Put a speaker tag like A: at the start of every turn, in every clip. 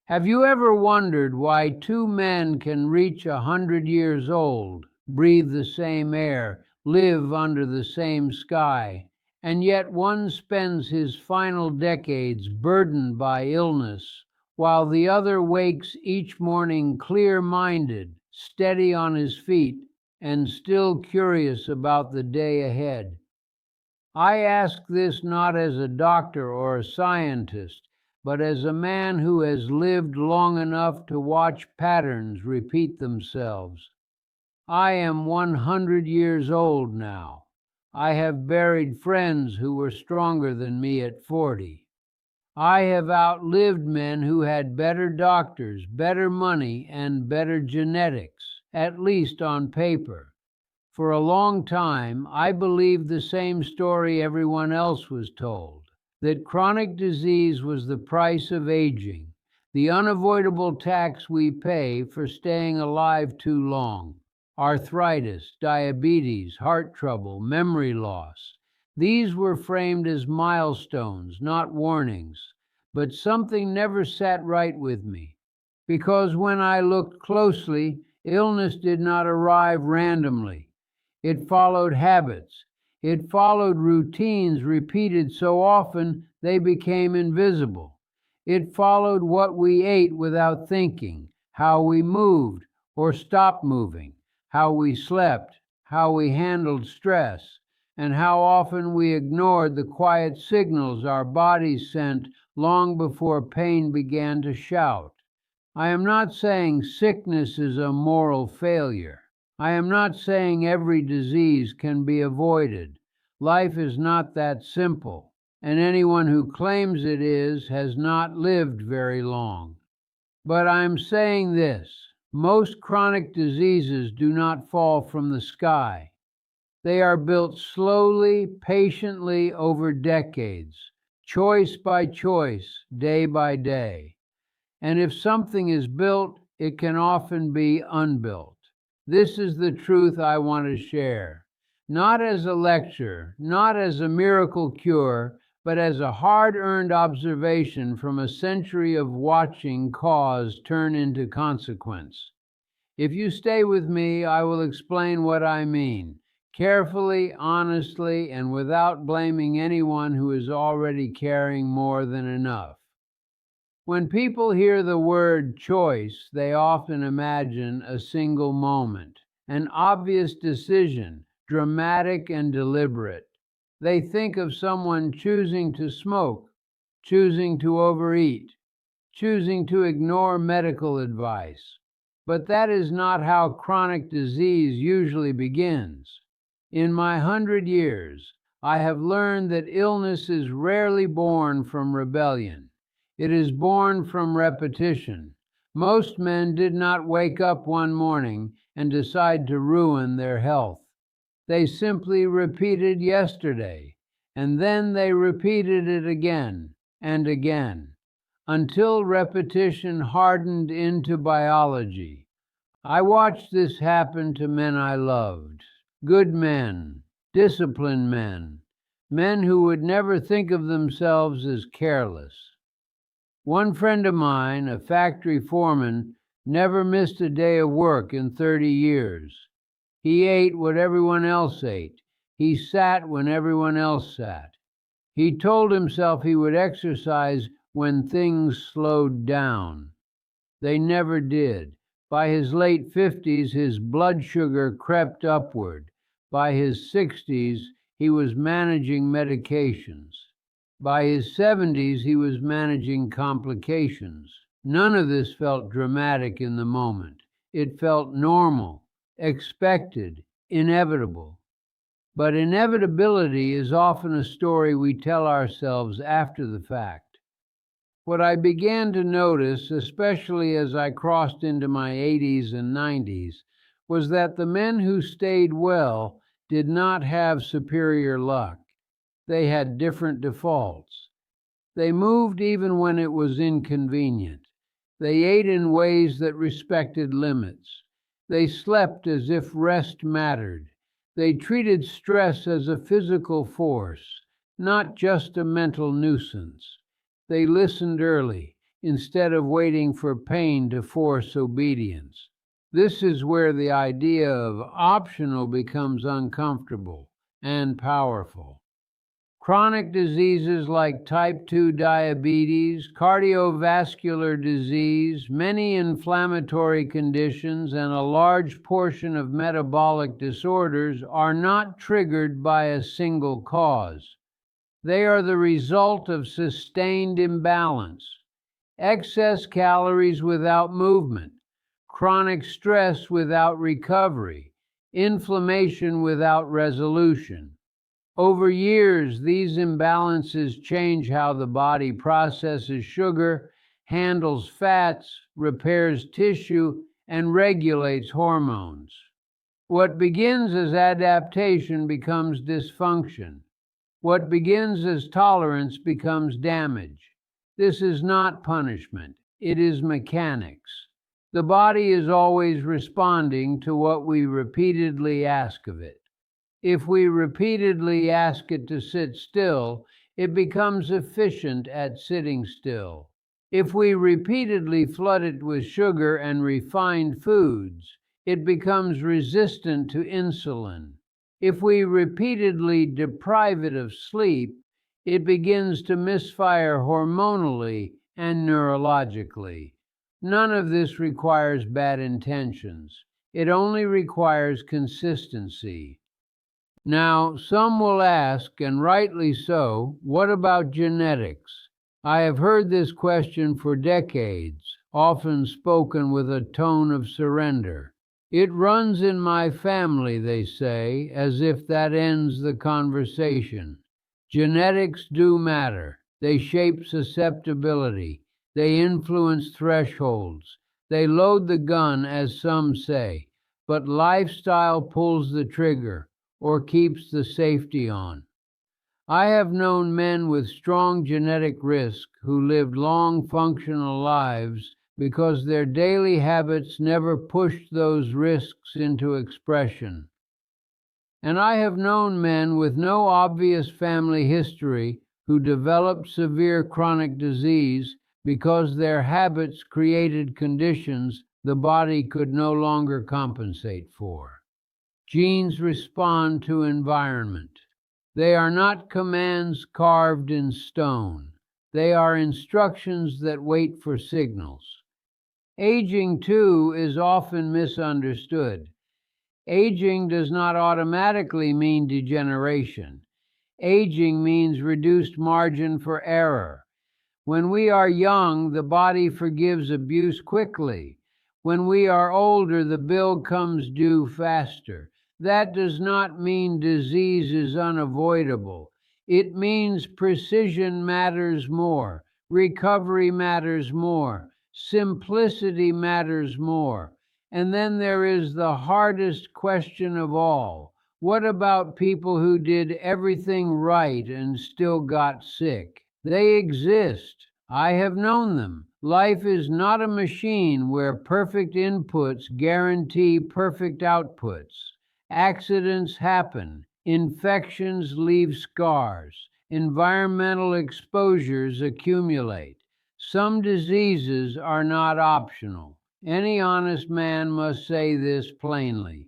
A: Have you ever wondered why two men can reach 100 years old, breathe the same air, live under the same sky, and yet one spends his final decades burdened by illness, while the other wakes each morning clear-minded, steady on his feet, and still curious about the day ahead? I ask this not as a doctor or a scientist, but as a man who has lived long enough to watch patterns repeat themselves. I am 100 years old now. I have buried friends who were stronger than me at 40. I have outlived men who had better doctors, better money, and better genetics, at least on paper. For a long time, I believed the same story everyone else was told, that chronic disease was the price of aging, the unavoidable tax we pay for staying alive too long. Arthritis, diabetes, heart trouble, memory loss. These were framed as milestones, not warnings. But something never sat right with me, because when I looked closely, illness did not arrive randomly. It followed habits. It followed routines repeated so often they became invisible. It followed what we ate without thinking, how we moved or stopped moving, how we slept, how we handled stress, and how often we ignored the quiet signals our bodies sent long before pain began to shout. I am not saying sickness is a moral failure. I am not saying every disease can be avoided. Life is not that simple, and anyone who claims it is has not lived very long. But I'm saying this: most chronic diseases do not fall from the sky. They are built slowly, patiently over decades, choice by choice, day by day. And if something is built, it can often be unbuilt. This is the truth I want to share. Not as a lecture, not as a miracle cure, but as a hard earned observation from a century of watching cause turn into consequence. If you stay with me, I will explain what I mean, carefully, honestly, and without blaming anyone who is already carrying more than enough. When people hear the word choice, they often imagine a single moment, an obvious decision, dramatic and deliberate. They think of someone choosing to smoke, choosing to overeat, choosing to ignore medical advice. But that is not how chronic disease usually begins. In my 100 years, I have learned that illness is rarely born from rebellion. It is born from repetition. Most men did not wake up one morning and decide to ruin their health. They simply repeated yesterday, and then they repeated it again and again, until repetition hardened into biology. I watched this happen to men I loved, good men, disciplined men, men who would never think of themselves as careless. One friend of mine, a factory foreman, never missed a day of work in 30 years. He ate what everyone else ate. He sat when everyone else sat. He told himself he would exercise when things slowed down. They never did. By his late 50s, his blood sugar crept upward. By his 60s, he was managing medications. By his 70s, he was managing complications. None of this felt dramatic in the moment. It felt normal, expected, inevitable. But inevitability is often a story we tell ourselves after the fact. What I began to notice, especially as I crossed into my 80s and 90s, was that the men who stayed well did not have superior luck. They had different defaults. They moved even when it was inconvenient. They ate in ways that respected limits. They slept as if rest mattered. They treated stress as a physical force, not just a mental nuisance. They listened early, instead of waiting for pain to force obedience. This is where the idea of optional becomes uncomfortable and powerful. Chronic diseases like type 2 diabetes, cardiovascular disease, many inflammatory conditions, and a large portion of metabolic disorders are not triggered by a single cause. They are the result of sustained imbalance, excess calories without movement, chronic stress without recovery, inflammation without resolution. Over years, these imbalances change how the body processes sugar, handles fats, repairs tissue, and regulates hormones. What begins as adaptation becomes dysfunction. What begins as tolerance becomes damage. This is not punishment, it is mechanics. The body is always responding to what we repeatedly ask of it. If we repeatedly ask it to sit still, it becomes efficient at sitting still. If we repeatedly flood it with sugar and refined foods, it becomes resistant to insulin. If we repeatedly deprive it of sleep, it begins to misfire hormonally and neurologically. None of this requires bad intentions. It only requires consistency. Now, some will ask, and rightly so, what about genetics? I have heard this question for decades, often spoken with a tone of surrender. It runs in my family, they say, as if that ends the conversation. Genetics do matter. They shape susceptibility. They influence thresholds. They load the gun, as some say, but lifestyle pulls the trigger or keeps the safety on. I have known men with strong genetic risk who lived long functional lives because their daily habits never pushed those risks into expression. And I have known men with no obvious family history who developed severe chronic disease because their habits created conditions the body could no longer compensate for. Genes respond to environment. They are not commands carved in stone. They are instructions that wait for signals. Aging, too, is often misunderstood. Aging does not automatically mean degeneration. Aging means reduced margin for error. When we are young, the body forgives abuse quickly. When we are older, the bill comes due faster. That does not mean disease is unavoidable. It means precision matters more, recovery matters more, simplicity matters more. And then there is the hardest question of all. What about people who did everything right and still got sick? They exist. I have known them. Life is not a machine where perfect inputs guarantee perfect outputs. Accidents happen. Infections leave scars. Environmental exposures accumulate. Some diseases are not optional. Any honest man must say this plainly.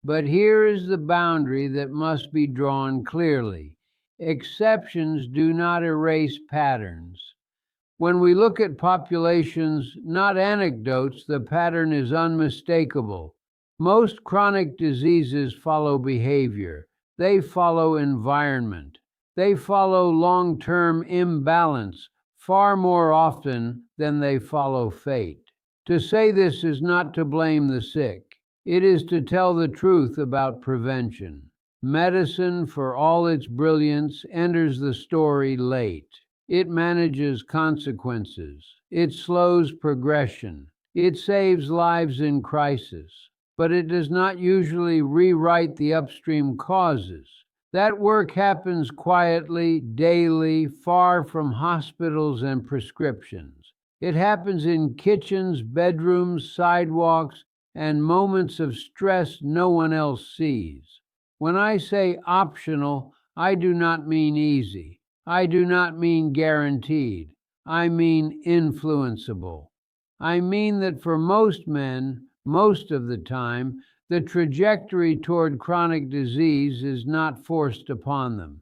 A: But here is the boundary that must be drawn clearly. Exceptions do not erase patterns. When we look at populations, not anecdotes, the pattern is unmistakable. Most chronic diseases follow behavior. They follow environment. They follow long-term imbalance far more often than they follow fate. To say this is not to blame the sick. It is to tell the truth about prevention. Medicine, for all its brilliance, enters the story late. It manages consequences. It slows progression. It saves lives in crisis. But it does not usually rewrite the upstream causes. That work happens quietly, daily, far from hospitals and prescriptions. It happens in kitchens, bedrooms, sidewalks, and moments of stress no one else sees. When I say optional, I do not mean easy. I do not mean guaranteed. I mean influenceable. I mean that for most men, most of the time, the trajectory toward chronic disease is not forced upon them.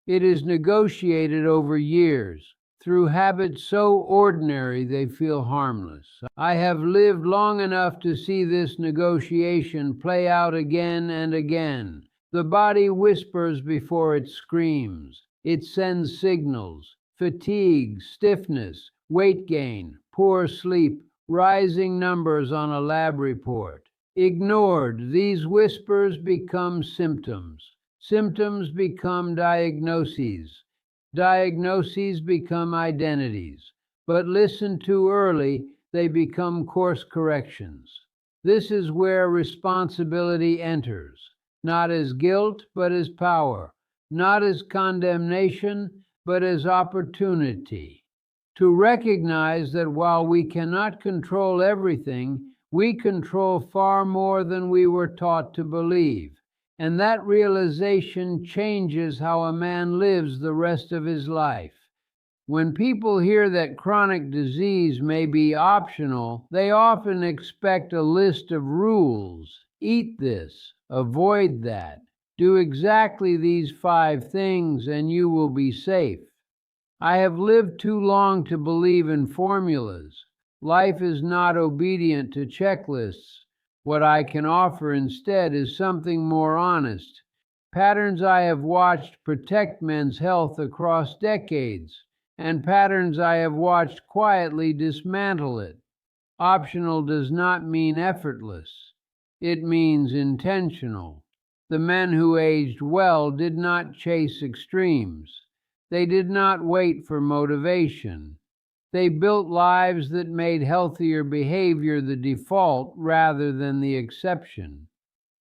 A: It is negotiated over years, through habits so ordinary they feel harmless. I have lived long enough to see this negotiation play out again and again. The body whispers before it screams. It sends signals: fatigue, stiffness, weight gain, poor sleep, rising numbers on a lab report. Ignored, these whispers become symptoms. Symptoms become diagnoses. Diagnoses become identities. But listened to early, they become course corrections. This is where responsibility enters, not as guilt, but as power, not as condemnation, but as opportunity. To recognize that while we cannot control everything, we control far more than we were taught to believe. And that realization changes how a man lives the rest of his life. When people hear that chronic disease may be optional, they often expect a list of rules. Eat this, avoid that, do exactly these 5 things, and you will be safe. I have lived too long to believe in formulas. Life is not obedient to checklists. What I can offer instead is something more honest. Patterns I have watched protect men's health across decades, and patterns I have watched quietly dismantle it. Optional does not mean effortless, it means intentional. The men who aged well did not chase extremes. They did not wait for motivation. They built lives that made healthier behavior the default rather than the exception.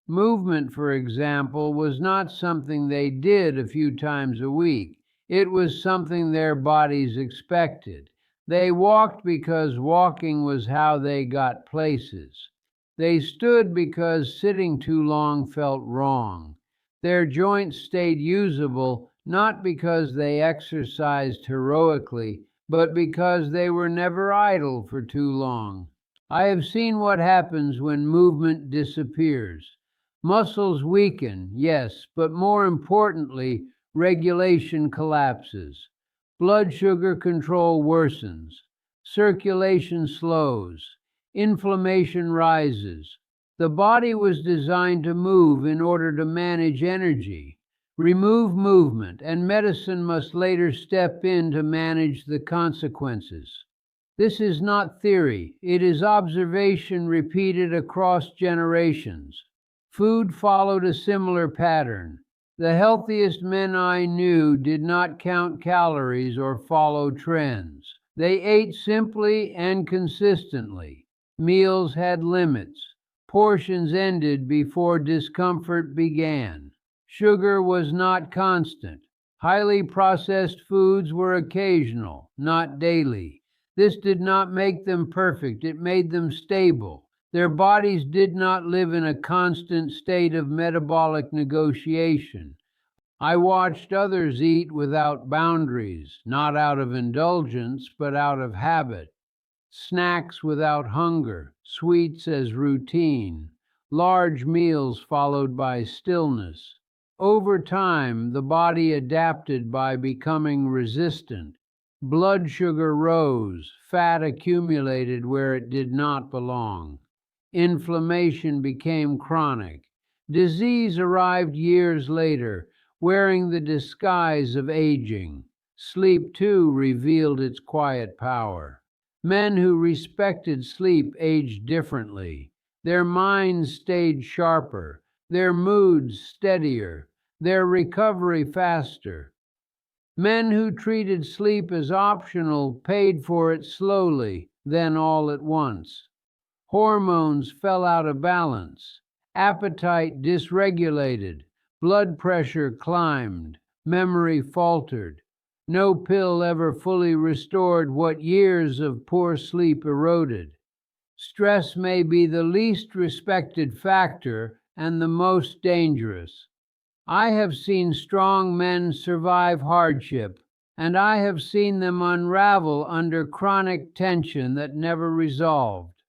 A: Movement, for example, was not something they did a few times a week. It was something their bodies expected. They walked because walking was how they got places. They stood because sitting too long felt wrong. Their joints stayed usable not because they exercised heroically, but because they were never idle for too long. I have seen what happens when movement disappears. Muscles weaken, yes, but more importantly, regulation collapses. Blood sugar control worsens. Circulation slows. Inflammation rises. The body was designed to move in order to manage energy. Remove movement, and medicine must later step in to manage the consequences. This is not theory, it is observation repeated across generations. Food followed a similar pattern. The healthiest men I knew did not count calories or follow trends. They ate simply and consistently. Meals had limits. Portions ended before discomfort began. Sugar was not constant. Highly processed foods were occasional, not daily. This did not make them perfect, it made them stable. Their bodies did not live in a constant state of metabolic negotiation. I watched others eat without boundaries, not out of indulgence, but out of habit. Snacks without hunger, sweets as routine, large meals followed by stillness. Over time, the body adapted by becoming resistant. Blood sugar rose, fat accumulated where it did not belong. Inflammation became chronic. Disease arrived years later, wearing the disguise of aging. Sleep, too, revealed its quiet power. Men who respected sleep aged differently. Their minds stayed sharper, their moods steadier, their recovery faster. Men who treated sleep as optional paid for it slowly, then all at once. Hormones fell out of balance, appetite dysregulated, blood pressure climbed, memory faltered. No pill ever fully restored what years of poor sleep eroded. Stress may be the least respected factor and the most dangerous. I have seen strong men survive hardship, and I have seen them unravel under chronic tension that never resolved.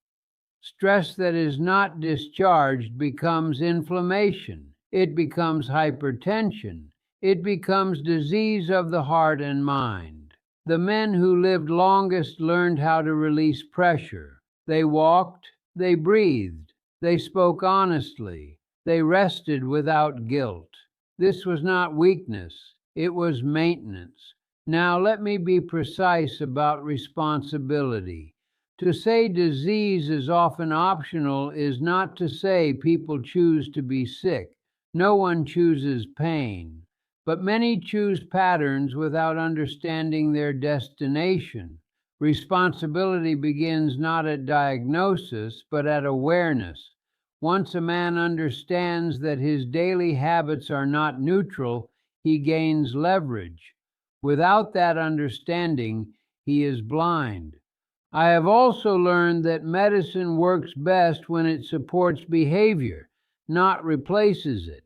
A: Stress that is not discharged becomes inflammation. It becomes hypertension. It becomes disease of the heart and mind. The men who lived longest learned how to release pressure. They walked, they breathed, they spoke honestly, they rested without guilt. This was not weakness, it was maintenance. Now let me be precise about responsibility. To say disease is often optional is not to say people choose to be sick. No one chooses pain. But many choose patterns without understanding their destination. Responsibility begins not at diagnosis, but at awareness. Once a man understands that his daily habits are not neutral, he gains leverage. Without that understanding, he is blind. I have also learned that medicine works best when it supports behavior, not replaces it.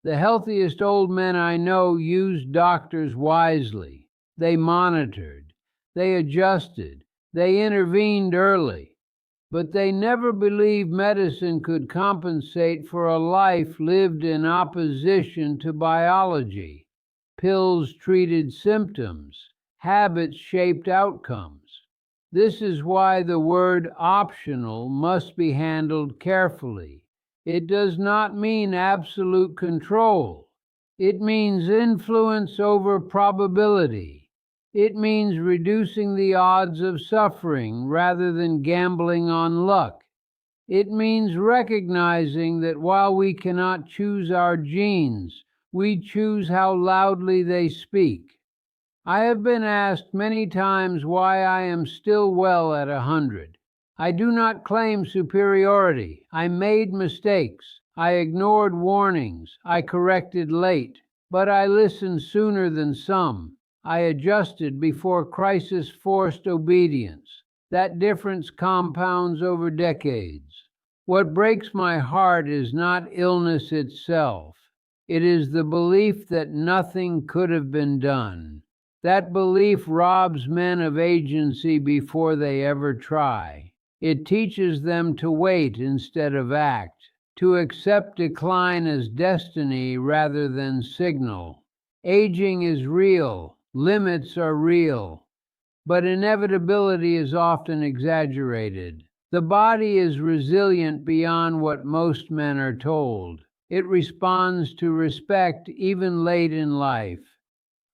A: The healthiest old men I know used doctors wisely. They monitored, they adjusted, they intervened early, but they never believed medicine could compensate for a life lived in opposition to biology. Pills treated symptoms, habits shaped outcomes. This is why the word optional must be handled carefully. It does not mean absolute control. It means influence over probability. It means reducing the odds of suffering rather than gambling on luck. It means recognizing that while we cannot choose our genes, we choose how loudly they speak. I have been asked many times why I am still well at 100. I do not claim superiority. I made mistakes. I ignored warnings. I corrected late. But I listened sooner than some. I adjusted before crisis forced obedience. That difference compounds over decades. What breaks my heart is not illness itself. It is the belief that nothing could have been done. That belief robs men of agency before they ever try. It teaches them to wait instead of act, to accept decline as destiny rather than signal. Aging is real, limits are real, but inevitability is often exaggerated. The body is resilient beyond what most men are told. It responds to respect even late in life.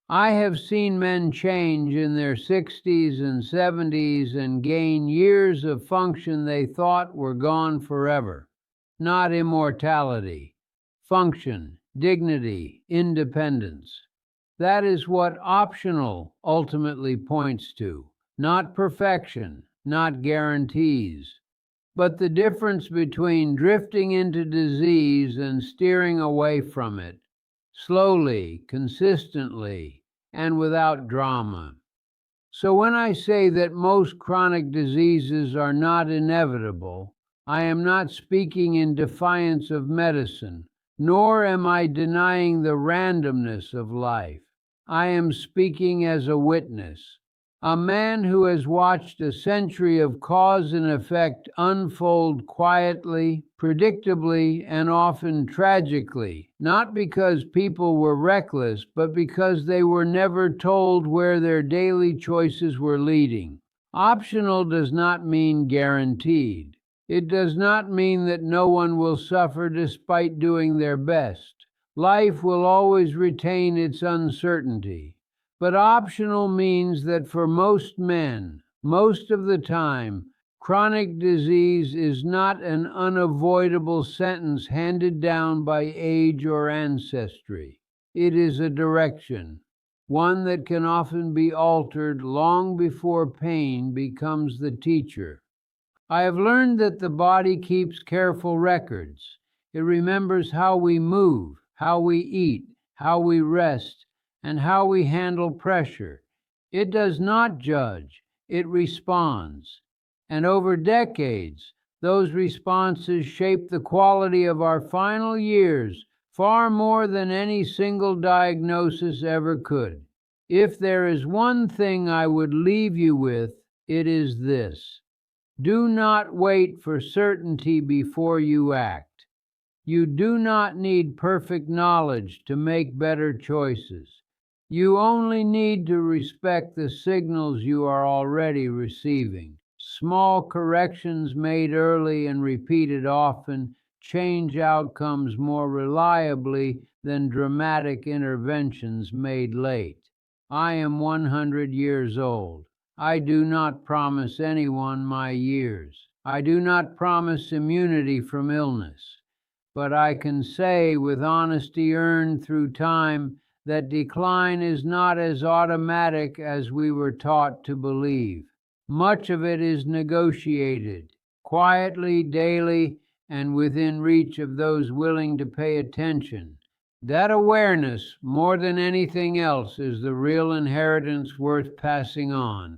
A: I have seen men change in their 60s and 70s and gain years of function they thought were gone forever. Not immortality. Function, dignity, independence. That is what optional ultimately points to. Not perfection, not guarantees. But the difference between drifting into disease and steering away from it, slowly, consistently, and without drama. So when I say that most chronic diseases are not inevitable, I am not speaking in defiance of medicine, nor am I denying the randomness of life. I am speaking as a witness. A man who has watched a century of cause and effect unfold quietly, predictably, and often tragically, not because people were reckless, but because they were never told where their daily choices were leading. Optional does not mean guaranteed. It does not mean that no one will suffer despite doing their best. Life will always retain its uncertainty. But optional means that for most men, most of the time, chronic disease is not an unavoidable sentence handed down by age or ancestry. It is a direction, one that can often be altered long before pain becomes the teacher. I have learned that the body keeps careful records. It remembers how we move, how we eat, how we rest, and how we handle pressure. It does not judge, it responds. And over decades, those responses shape the quality of our final years far more than any single diagnosis ever could. If there is one thing I would leave you with, it is this: do not wait for certainty before you act. You do not need perfect knowledge to make better choices. You only need to respect the signals you are already receiving. Small corrections made early and repeated often change outcomes more reliably than dramatic interventions made late. I am 100 years old. I do not promise anyone my years. I do not promise immunity from illness. But I can say with honesty earned through time that decline is not as automatic as we were taught to believe. Much of it is negotiated, quietly, daily, and within reach of those willing to pay attention. That awareness, more than anything else, is the real inheritance worth passing on.